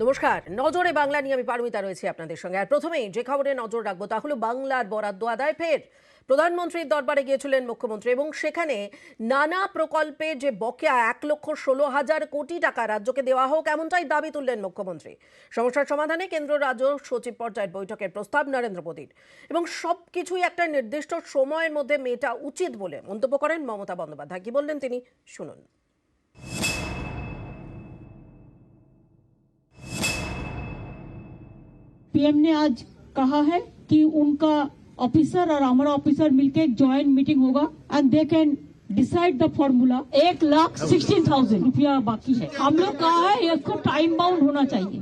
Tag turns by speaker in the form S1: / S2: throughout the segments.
S1: নমস্কার, নজরে বাংলা নিয়ে আমি পারমিতা রয়েছি আপনাদের সঙ্গে। আর প্রথমেই যে খবরে নজর রাখবো তা হলো বাংলার বরাদ্দ আদায় ফের প্রধানমন্ত্রীর দরবারে গিয়েছিলেন মুখ্যমন্ত্রী এবং সেখানে নানা প্রকল্পে যে বকেয়া 1,16,000 কোটি টাকা রাজ্যকে দেওয়া হোক এমনটাই দাবি তুললেন মুখ্যমন্ত্রী। সমস্যার সমাধানে কেন্দ্র রাজ্য সচিব পর্যায়ের বৈঠকের প্রস্তাব নরেন্দ্র মোদীর এবং সবকিছুই একটা নির্দিষ্ট সময়ের মধ্যে মেটা উচিত বলে মন্তব্য করেন মমতা বন্দ্যোপাধ্যায়। কি বললেন তিনি, শুনুন।
S2: पीएम ने आज कहा है कि उनका ऑफिसर और हमारा ऑफिसर मिलकर एक ज्वाइंट मीटिंग होगा and they can decide the formula. 1,16,000 रुपया बाकी है। हम लोग कहा है इसको टाइम बाउंड होना चाहिए।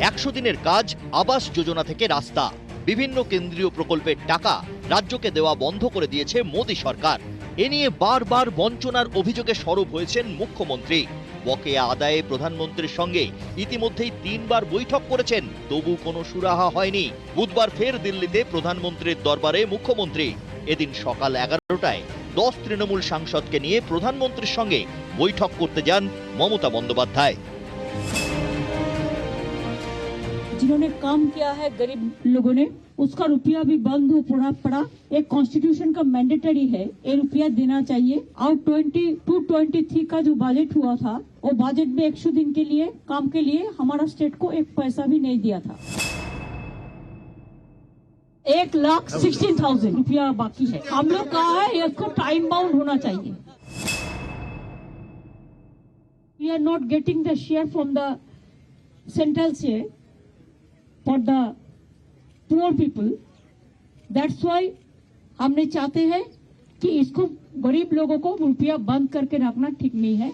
S3: 100 দিনের কাজ, আবাস যোজনা থেকে রাস্তা, বিভিন্ন কেন্দ্রীয় প্রকল্পের টাকা রাজ্যকে দেওয়া বন্ধ করে দিয়েছে মোদী সরকার। এ নিয়ে বারবার বঞ্চনার অভিযোগে সরব হয়েছেন মুখ্যমন্ত্রী। বকেয়া আদায়ে প্রধানমন্ত্রীর সঙ্গে ইতিমধ্যেই 3 বার বৈঠক করেছেন, তবু কোনো সুরাহা হয়নি। বুধবার ফের দিল্লিতে প্রধানমন্ত্রীর দরবারে মুখ্যমন্ত্রী। এদিন সকাল 11টায় 10 তৃণমূল সাংসদকে নিয়ে প্রধানমন্ত্রীর সঙ্গে বৈঠক করতে যান মমতা বন্দ্যোপাধ্যায়।
S2: जिन्होंने काम किया है गरीब लोगों ने, उसका रुपया भी बंद हो पड़ा। एक कॉन्स्टिट्यूशन का मैंडेटरी है, ये रुपया देना चाहिए। और 22-23 का जो बजट हुआ था, वो बजट में 100 दिन के लिए काम के लिए हमारा स्टेट को एक पैसा भी नहीं दिया था। 1,16,000 रुपया बाकी है। हम लोग कहा है इसको टाइम बाउंड होना चाहिए। We are not getting the share from the central share for the poor people. That's why हमने चाहते हैं कि इसको गरीब लोगों को रुपया बंद करके रखना ठीक नहीं है।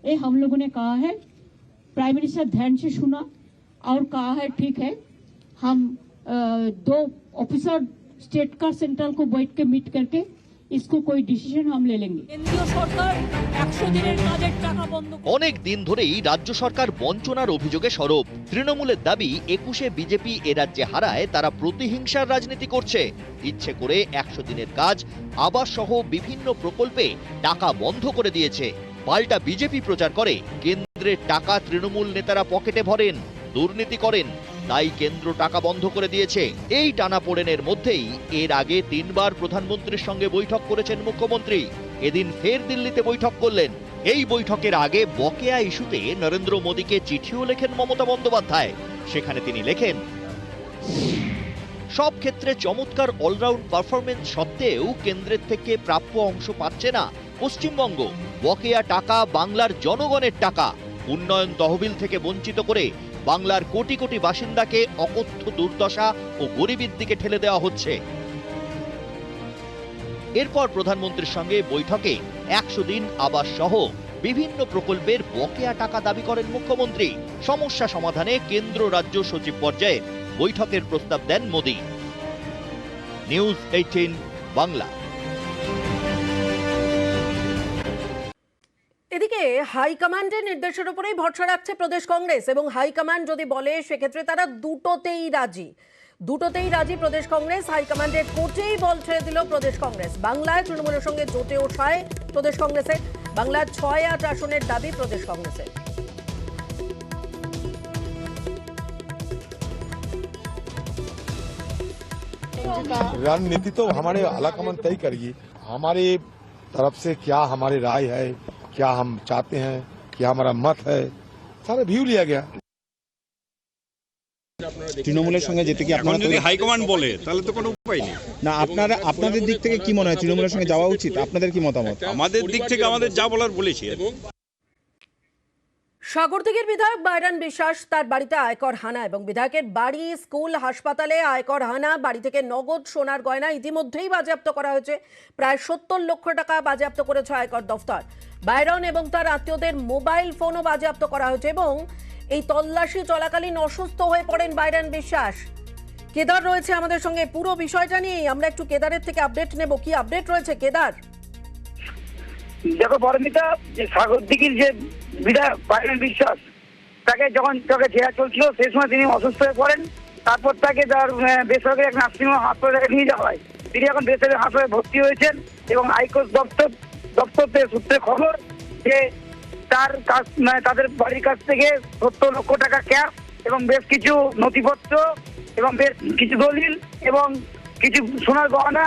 S2: ये हम लोगों ने कहा है, प्राइम मिनिस्टर ध्यान से सुना और कहा है ठीक है, हम 2 ऑफिसर स्टेट का सेंट्रल को बैठ के मीट करके इसको कोई डिसीजन हम ले लेंगे। केंद्रीय सरकार 100 দিনের কাজের টাকা বন্ধ।
S3: অনেক দিন ধরেই রাজ্য সরকার বঞ্চনার অভিযোগে সরব। তৃণমূলের দাবি 21-এ বিজেপি এ রাজ্যে হারায় তারা প্রতিহিংসার রাজনীতি করছে। ইচ্ছে করে 100 দিনের কাজ, আবাস সহ বিভিন্ন প্রকল্পে টাকা বন্ধ করে দিয়েছে। পাল্টা বিজেপি প্রচার করে কেন্দ্রের টাকা তৃণমূল নেতারা পকেটে ভরেন, দুর্নীতি করেন, তাই কেন্দ্র টাকা বন্ধ করে দিয়েছে। এই টানাপোড়েনের মধ্যেই এর আগে 3 বার প্রধানমন্ত্রীর সঙ্গে বৈঠক করেছেন মুখ্যমন্ত্রী। এদিন ফের দিল্লিতে বৈঠক করলেন। এই বৈঠকের আগে বকেয়া ইস্যুতে নরেন্দ্র মোদীকে চিঠিও লেখেন মমতা বন্দ্যোপাধ্যায়। সেখানে তিনি লেখেন, সব ক্ষেত্রে চমৎকার অলরাউন্ড পারফরমেন্স সত্ত্বেও কেন্দ্রের থেকে প্রাপ্য অংশ পাচ্ছে না পশ্চিমবঙ্গ। বকেয়া টাকা বাংলার জনগণের টাকা। উন্নয়ন তহবিল থেকে বঞ্চিত করে বাংলার কোটি কোটি বাসিন্দাকে অকথ্য দুর্দশা ও গরিবের দিকে ঠেলে দেওয়া হচ্ছে। এরপর প্রধানমন্ত্রীর সঙ্গে বৈঠকে 100 দিন আবাস সহ বিভিন্ন প্রকল্পের বকেয়া টাকা দাবি করেন মুখ্যমন্ত্রী। সমস্যা সমাধানে কেন্দ্র রাজ্য সচিব পর্যায়ে বৈঠকের প্রস্তাব দেন মোদী। নিউজ 18 বাংলা।
S1: এদিকে হাইকমান্ডের নির্দেশের উপরেই ভরসা রাখছে প্রদেশ কংগ্রেস এবং হাইকমান্ড যদি বলে সেক্ষেত্রে তারা দুটোতেই রাজি প্রদেশ কংগ্রেস। হাইকমান্ডের কোচেই বল ছেড়ে দিল প্রদেশ কংগ্রেস। বাংলায় তৃণমূলের সঙ্গে জোটে ওঠায় প্রদেশ কংগ্রেসের। বাংলার 6-8 আসনের দাবি প্রদেশ কংগ্রেসের।
S4: रणनीति तो हमारे आलाकमान तय करेगी। हमारे तरफ से क्या हमारी राय है, क्या हम चाहते हैं, क्या हमारा मत है, सारा व्यू लिया गया।
S5: তৃণমূলের সঙ্গে যেতে কি আপনারা
S6: যদি হাইকমান্ড বলে তাহলে তো কোনো উপায় নেই।
S5: না, আপনাদের দিক থেকে কি মনে হয় তৃণমূলের সঙ্গে যাওয়া উচিত? আপনাদের কি মতামত?
S6: আমাদের দিক থেকে আমাদের যা বলার বলেছি।
S1: সাগরদিঘির বিধায়ক বাইরান বিশ্বাস তার বাড়িতে আয়কর হানা এবং বিধায়কের বাড়ি, স্কুল, হাসপাতালে আয়কর হানা, বাড়ি থেকে নগদ সোনার গয়না ইতিমধ্যেই বাজেয়াপ্ত করা হয়েছে। প্রায় 70 লক্ষ টাকা বাজেয়াপ্ত করেছে আয়কর দফতর। বাইরন এবং তার আত্মীয়দের মোবাইল ফোনও বাজেয়াপ্ত করা হয়েছে এবং এই তল্লাশি চলাকালীন অসুস্থ হয়ে পড়েন বাইরান বিশ্বাস। কেদার রয়েছে আমাদের সঙ্গে, পুরো বিষয়টা নিয়ে আমরা একটু কেদারের থেকে আপডেট নেব। কি আপডেট রয়েছে কেদার?
S7: দেখো পরমিতা, যে সাগরদিঘির যে বিধায়ক বাইরান বিশ্বাস, তাকে যখন জেরা চলছিল সেই সময় তিনি অসুস্থ হয়ে পড়েন। তারপর তাকে তার বেসরকারি এক নার্সিং হাসপাতালে নিয়ে যাওয়া হয়। তিনি এখন বেসরকারি হাসপাতালে ভর্তি হয়েছেন এবং আয়কর দপ্তর সূত্রে খবর যে তার কাছ মানে তাদের বাড়ির কাছ থেকে 70 লক্ষ টাকা ক্যাশ এবং বেশ কিছু নথিপত্র এবং বেশ কিছু দলিল এবং কিছু সোনার গহনা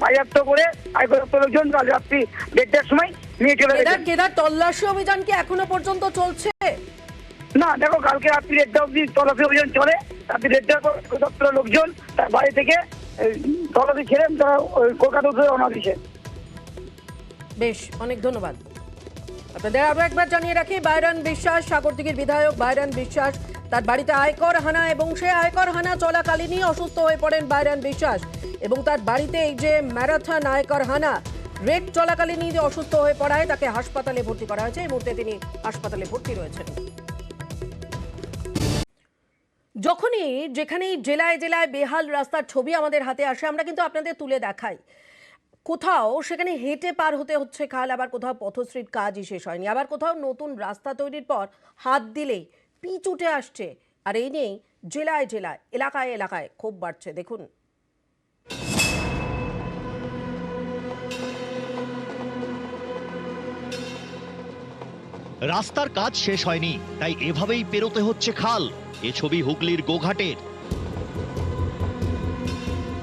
S7: বাজেয়াপ্ত করে আয়কর দপ্তর লোকজন কাল রাত্রি 1:30টার সময় নিয়ে চলে গেছে।
S1: কেদার তল্লাশি অভিযান কি এখনো পর্যন্ত চলছে?
S7: না, দেখো, কালকে রাত্রি 1:30 অবধি তল্লাশি অভিযান চলে। রাত্রি 1:30টার পর আয়কর দপ্তরের লোকজন তার বাড়ি থেকে তল্লাশি ছেড়ে তারা কলকাতা উঠে রওনা দিয়েছে।
S1: বেশ, অনেক ধন্যবাদ আপনাদের। আরো একবার জানিয়ে রাখি, বাইরান বিশ্বাস, সাগরদিঘির বিধায়ক বাইরান বিশ্বাস, তার বাড়িতে আয়কর হানা এবং সেই আয়কর হানা চলাকালীনই অসুস্থ হয়ে পড়েন বাইরান বিশ্বাস এবং তার বাড়িতে এই যে ম্যারাথন আয়কর হানা রেড চলাকালীনই অসুস্থ হয়ে পড়ায় তাকে হাসপাতালে ভর্তি করা হয়েছে। এই মুহূর্তে তিনি হাসপাতালে ভর্তি রয়েছেন। যখনই যেখানেই জেলায় জেলায় বেহাল রাস্তার ছবি আমাদের হাতে আসে, আমরা কিন্তু আপনাদের তুলে দেখাই। কোথাও সেখানে হেঁটে পার হতে হচ্ছে খাল, আবার কোথাও পথশ্রীর কাজই শেষ হয়নি, আবার কোথাও নতুন রাস্তা তৈরির পর হাত দিলেই পিচ উঠে আসছে। আর এই নিয়েই জেলায় জেলায় এলাকায় এলাকায় ক্ষোভ বাড়ছে। দেখুন,
S3: রাস্তার কাজ শেষ হয়নি, তাই এভাবেই পেরোতে হচ্ছে খাল। এ ছবি হুগলির গোঘাটের।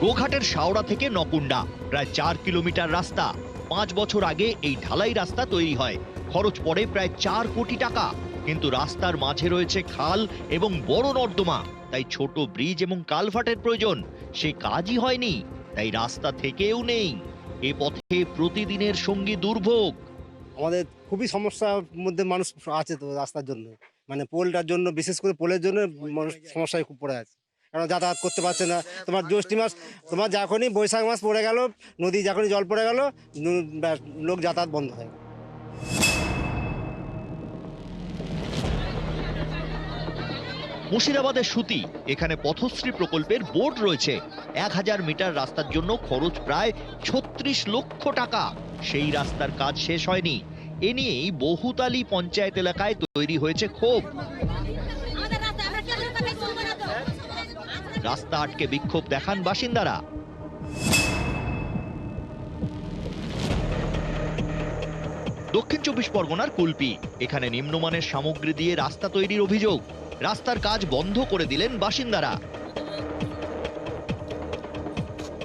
S3: গোঘাটের শাওড়া থেকে নকুণ্ডা প্রায় 4 কিলোমিটার রাস্তা। 5 বছর আগে এই ঢালাই রাস্তা তৈরি হয়, খরচ পড়ে প্রায় 4 কোটি টাকা। কিন্তু রাস্তার মাঝে রয়েছে খাল এবং বড় নর্দমা, তাই ছোট ব্রিজ এবং কালভার্টের প্রয়োজন। সে কাজই হয়নি, তাই রাস্তা থেকেও নেই। এ পথে প্রতিদিনের সঙ্গী দুর্ভোগ।
S8: আমাদের খুবই সমস্যার মধ্যে মানুষ আছে তো রাস্তার জন্য, মানে পোলটার জন্য, বিশেষ করে পোলের জন্য মানুষ সমস্যায় খুব পড়ে আছে, কারণ যাতায়াত করতে পারছে না। তোমার জ্যৈষ্ঠ মাস, তোমার যখনই বৈশাখ মাস পড়ে গেল, নদী যখনই জল পড়ে গেল, লোক যাতায়াত বন্ধ হয়।
S3: মুর্শিদাবাদের সুতি, এখানে পথশ্রী প্রকল্পের বোর্ড রয়েছে। 1000 মিটার রাস্তার জন্য খরচ প্রায় 36 লক্ষ টাকা। সেই রাস্তার কাজ শেষ হয়নি। এ নিয়েই বহুতালি পঞ্চায়েত এলাকায় তৈরি হয়েছে ক্ষোভ। রাস্তা আটকে বিক্ষোভ দেখান বাসিন্দারা। দক্ষিণ 24 পরগনার কুলপি, এখানে নিম্নমানের সামগ্রী দিয়ে রাস্তা তৈরির অভিযোগ। রাস্তার কাজ বন্ধ করে দিলেন বাসিন্দারা।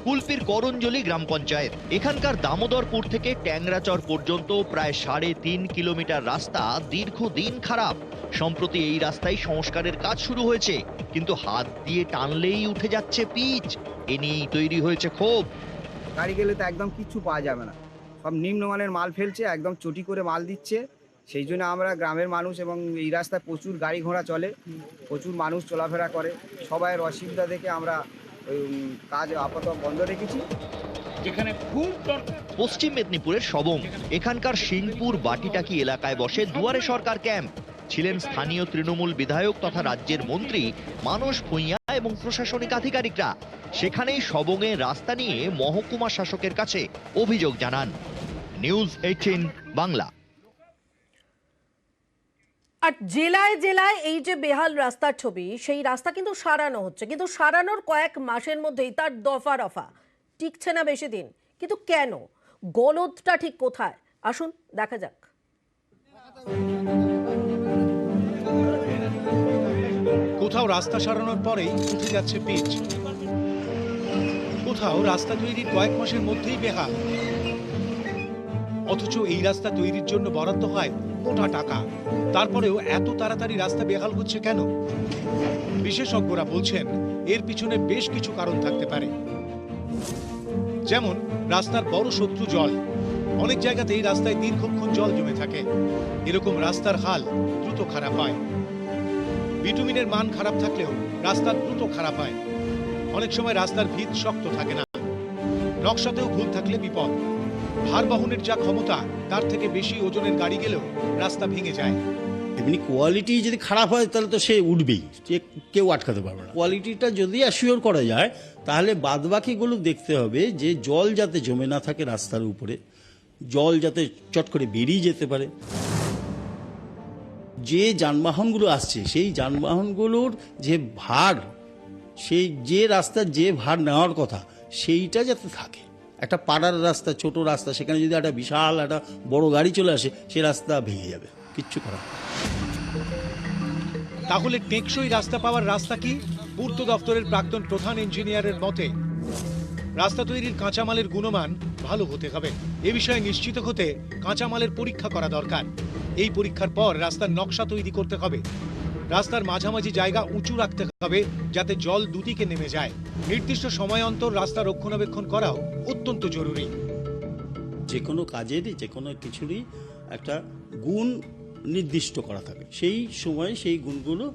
S3: কুলপির করঞ্জলি গ্রাম পঞ্চায়েত, এখানকার দামোদরপুর থেকে ট্যাংরাচর পর্যন্ত প্রায় 3.5 কিলোমিটার রাস্তা দীর্ঘদিন খারাপ। সম্প্রতি এই রাস্তায় সংস্কারের কাজ শুরু হয়েছে, কিন্তু হাত দিয়ে টানলেই উঠে যাচ্ছে পিচ। এ নিয়েই তৈরি হয়েছে ক্ষোভ।
S9: গাড়ি গেলে তো একদম কিচ্ছু পাওয়া যাবে না, সব নিম্নমানের মাল ফেলছে, একদম চটি করে মাল দিচ্ছে। সেই জন্য আমরা গ্রামের মানুষ এবং এই রাস্তায় প্রচুর গাড়ি ঘোড়া চলে, প্রচুর মানুষ চলাফেরা করে, সবাইয়ের অসুবিধা দেখে আমরা কাজ আপাতত বন্ধ রেখেছি।
S6: যেখানে খুব দরকার।
S3: পশ্চিম মেদিনীপুরের সবং, এখানকার সিংপুর বাটিটাকি এলাকায় বসে দুয়ারে সরকার ক্যাম্প। ছিলেন স্থানীয় তৃণমূল বিধায়ক তথা রাজ্যের মন্ত্রী মানস ভূঁইয়া এবং প্রশাসনিক আধিকারিকরা। সেখানেই সবংয়ে রাস্তা নিয়ে মহকুমা শাসকের কাছে অভিযোগ জানান। নিউজ 18 বাংলা।
S1: আর জেলায় জেলায় এই যে বেহাল রাস্তার ছবি, সেই রাস্তা কিন্তু সারানো হচ্ছে, কিন্তু সারানোর কয়েক মাসের মধ্যেই তার দফা রফা টিকছে না বেশি দিন। কিন্তু কেন? গলদটা ঠিক কোথায়? আসুন দেখা যাক।
S10: কোথাও রাস্তা সারানোর পরেই উঠে যাচ্ছে পিচ, কোথাও রাস্তা তৈরির কয়েক মাসের মধ্যেই বেহাল। অথচ এই রাস্তা তৈরির জন্য বরাদ্দ হয় মোটা টাকা, তারপরেও এত তাড়াতাড়ি রাস্তা বেহাল হচ্ছে কেন? বিশেষজ্ঞরা বলছেন এর পিছনে বেশ কিছু কারণ থাকতে পারে। যেমন রাস্তার বড় শত্রু জল। অনেক জায়গাতেই রাস্তায় দীর্ঘক্ষণ জল জমে থাকে। এরকম রাস্তার হাল দ্রুত খারাপ হয়। বিটুমিনের মান খারাপ থাকলেও রাস্তা দ্রুত খারাপ হয়। অনেক সময় রাস্তার ভিত শক্ত থাকে না, নকশাতেও ভুল থাকলে বিপদ। ভার বহনের যা ক্ষমতা তার থেকে বেশি ওজনের গাড়ি গেলেও রাস্তা ভেঙে যায়।
S11: এমনি কোয়ালিটি যদি খারাপ হয় তাহলে তো সে উঠবেই, কেউ আটকাতে পারবে না। কোয়ালিটিটা যদি অ্যাসিওর করা যায় তাহলে বাদবাকিগুলো দেখতে হবে যে জল যাতে জমে না থাকে রাস্তার উপরে, জল যাতে চট করে বেরিয়ে যেতে পারে। যে যানবাহনগুলো আসছে সেই যানবাহনগুলোর যে ভার, সেই যে রাস্তার যে ভার নেওয়ার কথা সেইটা যাতে থাকে। একটা পাড়ার রাস্তা, ছোট রাস্তা, সেখানে যদি একটা বিশাল একটা বড় গাড়ি চলে আসে সে রাস্তা ভেঙে যাবে। কিচ্ছু করার নেই।
S10: তাহলে টেকসই রাস্তা পাওয়ার রাস্তা কি? পূর্ত দপ্তরের প্রাক্তন প্রধান ইঞ্জিনিয়ারের মতে রাস্তা তৈরির কাঁচামালের গুণমান ভালো হতে হবে। এ বিষয়ে নিশ্চিত হতে কাঁচামালের পরীক্ষা করা দরকার। এই পরীক্ষার পর রাস্তার নকশা তৈরি করতে হবে। রাস্তার মাঝামাঝি জায়গা উঁচু রাখতে হবে যাতে জল দুদিকে নেমে যায়। নির্দিষ্ট সময় অন্তর রাস্তা রক্ষণাবেক্ষণ করাও অত্যন্ত জরুরি।
S11: যে কোনো কাজেরই যে কোনো কিছুরই একটা গুণ নির্দিষ্ট করা থাকে, সেই সময় সেই গুণগুলো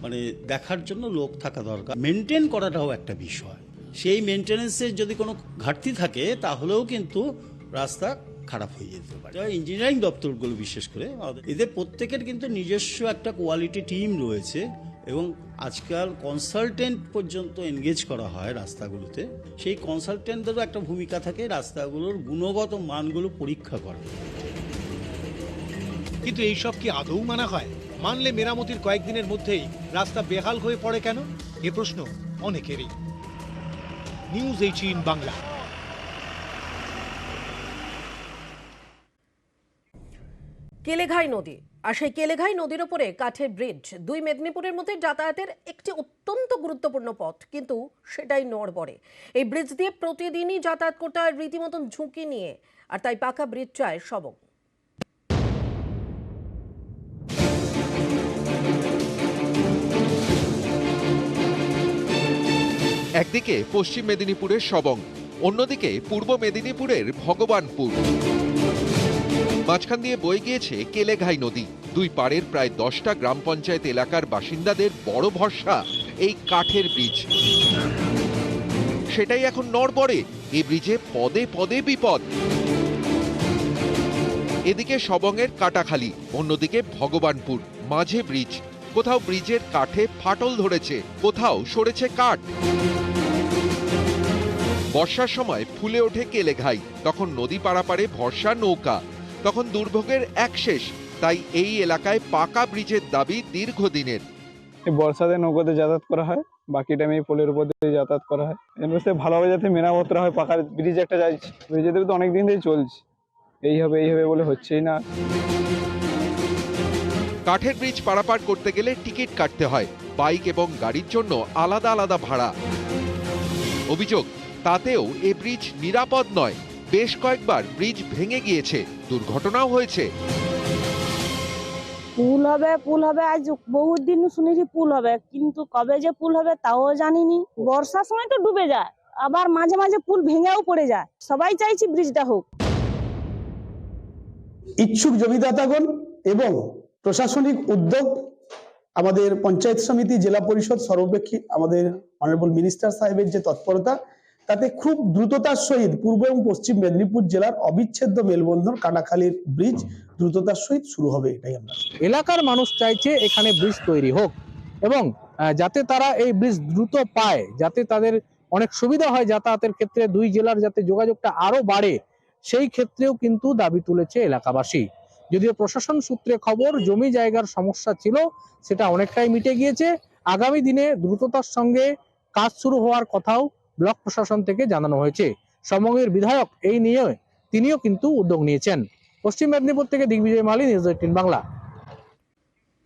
S11: মানে দেখার জন্য লোক থাকা দরকার। মেনটেন করাটাও একটা বিষয়। সেই মেনটেন্যান্সের যদি কোনো ঘাটতি থাকে তাহলেও কিন্তু রাস্তা খারাপ হয়ে যেতে পারে। ইঞ্জিনিয়ারিং দপ্তরগুলো বিশেষ করে এদের প্রত্যেকের কিন্তু নিজস্ব একটা কোয়ালিটি টিম রয়েছে এবং আজকাল কনসালটেন্ট পর্যন্ত এনগেজ করা হয় রাস্তাগুলোতে। সেই কনসালটেন্টদেরও একটা ভূমিকা থাকে রাস্তাগুলোর গুণগত মানগুলো পরীক্ষা করা।
S10: কিন্তু এইসব কি আদৌ মানা হয়? মানলে মেরামতির কয়েকদিনের মধ্যেই রাস্তা বেহাল হয়ে পড়ে কেন? এ প্রশ্ন অনেকেরই। নিউজ 18 বাংলা।
S1: কেলেঘাই নদী, আর সেই কেলেঘাই নদীর ওপরে কাঠের ব্রিজ দুই মেদিনীপুরের মধ্যে যাতায়াতের একটি অত্যন্ত গুরুত্বপূর্ণ পথ, কিন্তু সেটাই নড়বড়ে। এই ব্রিজ দিয়ে প্রতিদিনই যাতায়াত করতে হয় রীতিমতন ঝুঁকি নিয়ে, আর তাই পাকা ব্রিজ চায় সবং।
S12: একদিকে পশ্চিম মেদিনীপুরের সবং, অন্যদিকে পূর্ব মেদিনীপুরের ভগবানপুর। মাঝখান দিয়ে বয়ে গিয়েছে কেলেঘাই নদী। দুই পাড়ের প্রায় 10টা গ্রাম পঞ্চায়েত এলাকার বাসিন্দাদের বড় ভরসা এই কাঠের ব্রিজ। সেটাই এখন নড়বড়ে। এই ব্রিজে পদে পদে বিপদ। এদিকে সবংয়ের কাটাখালী, অন্যদিকে ভগবানপুর। মাঝে ব্রিজ, কোথাও ব্রিজের কাঠে ফাটল ধরেছে, কোথাও সরেছে কাঠ। বর্ষার সময় ফুলে ওঠে কেলেঘাই, তখন নদী পারাপারে ভরসা নৌকা, তখন দুর্ভোগের এক শেষ। তাই এই এলাকায় পাকা ব্রিজের দাবি দীর্ঘদিনের।
S5: বর্ষাতে নৌকাতে যাতায়াত করা হয়, বাকি টাইমে পোলের উপর দিয়ে যাতায়াত করা হয়। এমনিতে ভালোভাবে যাতে মেরামত হয়, পাকা ব্রিজ একটা চাইছি। ব্রিজের তো অনেকদিন ধরে চলছে, এই হবে বলে হচ্ছেই না।
S12: কাঠের ব্রিজ পারাপার করতে গেলে টিকিট কাটতে হয়, বাইক এবং গাড়ির জন্য আলাদা আলাদা ভাড়া। অভিযোগ, তাতেও এ ব্রিজ নিরাপদ নয়। বেশ কয়েকবার ব্রিজ ভেঙে গিয়েছে, দুর্ঘটনাও হয়েছে।
S2: পুল হবে আজ বহুত দিন শুনেছি পুল হবে, কিন্তু কবে যে পুল হবে তাও জানিনি। বর্ষার সময় তো ডুবে যায়, আবার মাঝে মাঝে পুল ভেঙেও পড়ে যায়। সবাই চাইছি ব্রিজটা হোক।
S13: ইচ্ছুক জমিদাতাগণ এবং প্রশাসনিক উদ্যোগ, আমাদের পঞ্চায়েত সমিতি, জেলা পরিষদ, সর্বপেক্ষী আমাদের অনারেবল মিনিস্টার সাহেবের যে তৎপরতা, তাতে খুব দ্রুততার সহিত পূর্ব এবং পশ্চিম মেদিনীপুর জেলার অবিচ্ছেদ্য মেলবন্ধন কাটাখালীর ব্রিজ দ্রুততার সহিত শুরু হবে, এটাই আমরা।
S14: এলাকার মানুষ চাইছে এখানে ব্রিজ তৈরি হোক এবং যাতে তারা এই ব্রিজ দ্রুত পায়, যাতে তাদের অনেক সুবিধা হয় যাতায়াতের ক্ষেত্রে, দুই জেলার যাতে যোগাযোগটা আরো বাড়ে, সেই ক্ষেত্রেও কিন্তু দাবি তুলেছে এলাকাবাসী। যদিও প্রশাসন সূত্রে খবর জমি জায়গার সমস্যা ছিল, সেটা অনেকটাই মিটে গিয়েছে। আগামী দিনে দ্রুততার সঙ্গে কাজ শুরু হওয়ার কথাও ব্লক প্রশাসন থেকে জানানো হয়েছে। সবংয়ের বিধায়ক এই নিয়ে তিনিও কিন্তু উদ্যোগ নিয়েছেন। পশ্চিম মেদিনীপুর থেকে দিগ্বিজয় মালি, নিউজ 18 বাংলা।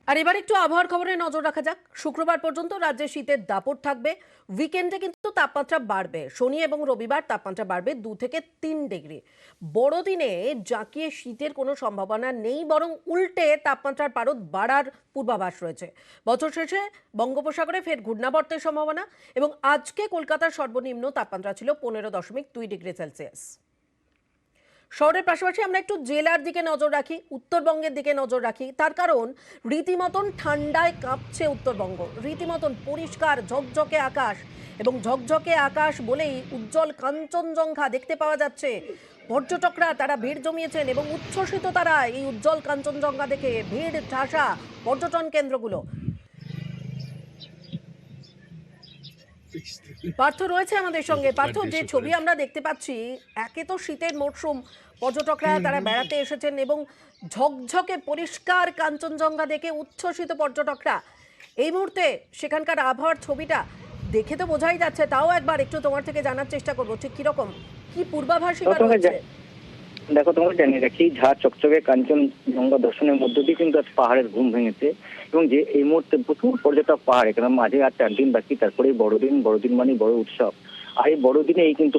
S1: আর এবার একটু আবহাওয়ার খবরে নজর রাখা যাক। শুক্রবার পর্যন্ত রাজ্যে শীতের দাপট থাকবে। উইকেন্ডে কিন্তু তাপমাত্রা বাড়বে। শনি এবং রবিবার তাপমাত্রা বাড়বে 2 থেকে 3 ডিগ্রি। বড়দিনে জাঁকিয়ে শীতের কোনো সম্ভাবনা নেই, বরং উল্টে তাপমাত্রার পারদ বাড়ার পূর্বাভাস রয়েছে। বছর শেষে বঙ্গোপসাগরে ফের ঘূর্ণাবর্তের সম্ভাবনা। এবং আজকে কলকাতার সর্বনিম্ন তাপমাত্রা ছিল 15.2 ডিগ্রি সেলসিয়াস। শহরের পাশাপাশি আমরা একটু জেলার দিকে নজর রাখি, উত্তরবঙ্গের দিকে নজর রাখি। তার কারণ রীতিমতন ঠান্ডায় কাঁপছে উত্তরবঙ্গ। রীতিমতন পরিষ্কার ঝকঝকে আকাশ, এবং ঝকঝকে আকাশ বলেই উজ্জ্বল কাঞ্চনজঙ্ঘা দেখতে পাওয়া যাচ্ছে। পর্যটকরা তারা ভিড় জমিয়েছেন এবং উচ্ছ্বসিত তারা এই উজ্জ্বল কাঞ্চনজঙ্ঘা দেখে। ভিড় ঠাসা পর্যটন কেন্দ্রগুলো। পার্থ রয়েছে আমাদের সঙ্গে। পার্থ, যে ছবি আমরা দেখতে পাচ্ছি, একে তো শীতের মরশুম, পর্যটকরা তারা বেড়াতে এসেছেন এবং ঝকঝকে পরিষ্কার কাঞ্চনজঙ্ঘা দেখে উচ্ছ্বসিত পর্যটকরা। এই মুহূর্তে সেখানকার আবহাওয়ার ছবিটা দেখে তো বোঝাই যাচ্ছে, তাও একবার একটু তোমার থেকে জানার চেষ্টা করবো ঠিক কিরকম, কি পূর্বাভাস এবার রয়েছে?
S7: দেখো, তোমাকে জানিয়ে রাখি, ঝাড় চকচকে কাঞ্চনজঙ্ঘা দর্শনের মধ্য দিয়ে কিন্তু আজ পাহাড়ের ঘুম ভেঙেছে, এবং যে এই মুহূর্তে প্রচুর পর্যটক পাহাড়ে, কারণ মাঝে আর 4 দিন বাকি, তারপরেই বড়দিন মানে বড় উৎসব। আর এই বড়দিনে এই কিন্তু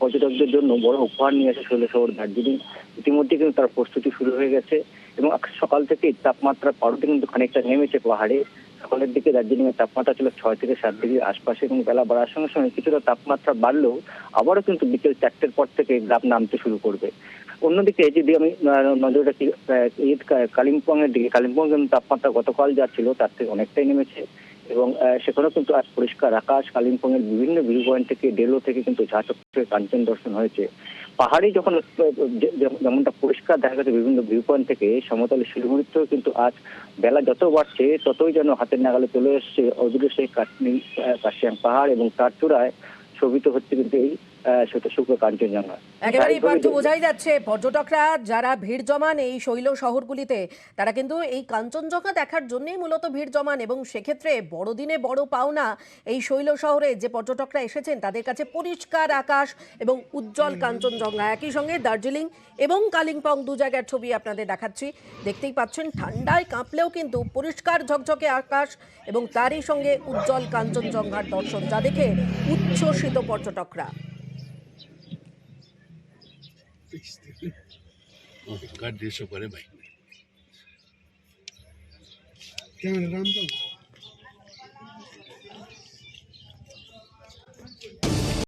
S7: পর্যটকদের জন্য বড় উপহার নিয়ে আসে শৈলশহর দার্জিলিং। ইতিমধ্যে কিন্তু তার প্রস্তুতি শুরু হয়ে গেছে, এবং সকাল থেকে তাপমাত্রা পারদে কিন্তু খানিকটা নেমেছে পাহাড়ে। সকালের দিকে দার্জিলিং এর তাপমাত্রা ছিল 6 থেকে 7 ডিগ্রির আশপাশে, এবং বেলা বাড়ার সঙ্গে সঙ্গে কিছুটা তাপমাত্রা বাড়লেও আবারও কিন্তু বিকেল 4টের পর থেকে গ্রাফ নামতে শুরু করবে। অন্যদিকে যদি আমি নজর রাখি কালিম্পং এর দিকে, কালিম্পং কিন্তু তাপমাত্রা গতকাল যা ছিল তার থেকে অনেকটাই নেমেছে, এবং সেখানেও কিন্তু আজ পরিষ্কার আকাশ। কালিম্পং এর বিভিন্ন ভিউ পয়েন্ট থেকে, ডেলো থেকে কিন্তু ঝাঁ চকচকে কাঞ্চন দর্শন হয়েছে। পাহাড়ে যখন যেমনটা পরিষ্কার দেখা গেছে বিভিন্ন ভিউ পয়েন্ট থেকে, সমতলে শিলিগুড়িতেও কিন্তু আজ বেলা যত বাড়ছে ততই যেন হাতের নাগালে চলে এসছে অদূরে সেই কাশিয়াং পাহাড়, এবং তার চূড়ায় শোভিত হচ্ছে কিন্তু এই শুক্র কাঞ্চনজঙ্ঘা।
S1: একেবারেই পার্থ, বোঝাই যাচ্ছে পর্যটকরা যারা ভিড় জমান এই শৈল শহরগুলিতে, তারা কিন্তু এই কাঞ্চনজঙ্ঘা দেখার জন্যই মূলত ভিড় জমান, এবং সেক্ষেত্রে বড়দিনে বড় পাওনা এই শৈল শহরে যে পর্যটকরা এসেছেন তাদের কাছে পরিষ্কার আকাশ এবং উজ্জ্বল কাঞ্চনজঙ্ঘা। একই সঙ্গে দার্জিলিং এবং কালিম্পং দু জায়গার ছবি আপনাদের দেখাচ্ছি, দেখতেই পাচ্ছেন ঠান্ডায় কাঁপলেও কিন্তু পরিষ্কার ঝকঝকে আকাশ এবং তারই সঙ্গে উজ্জ্বল কাঞ্চনজঙ্ঘার দর্শন, যা দেখে উচ্ছ্বসিত পর্যটকরা।
S6: গাড়ি 150 করে ভাই।
S4: क्या राम